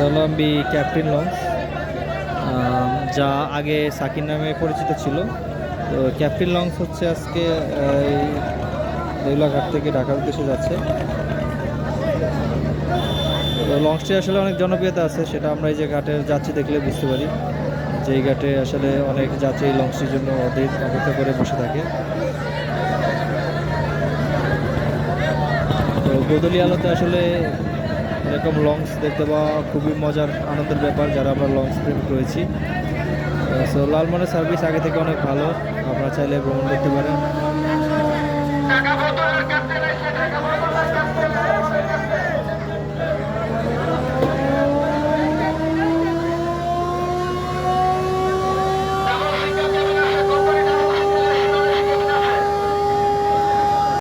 দলাম্বি captain launch, যা আগে সাকির নামে পরিচিত ছিল। তো ক্যাপ্টেন লঞ্চ হচ্ছে আজকে দেউলাঘাট থেকে ঢাকার উদ্দেশ্যে যাচ্ছে। তো লঞ্চটি আসলে অনেক জনপ্রিয়তা আছে, সেটা আমরা এই যে ঘাটের যাত্রী দেখলে বুঝতে পারি যে এই ঘাটে আসলে অনেক যাত্রী এই লঞ্চটির জন্য অধীর অপেক্ষা করে বসে থাকে। তো গোদলি আলোতে আসলে এরকম লঞ্চ দেখতে পাওয়া খুবই মজার আনন্দের ব্যাপার যারা আমরা লঞ্চ প্রেমিক রয়েছি। সো লালমনের সার্ভিস আগে থেকে অনেক ভালো, আপনারা চাইলে ভ্রমণ করতে পারেন।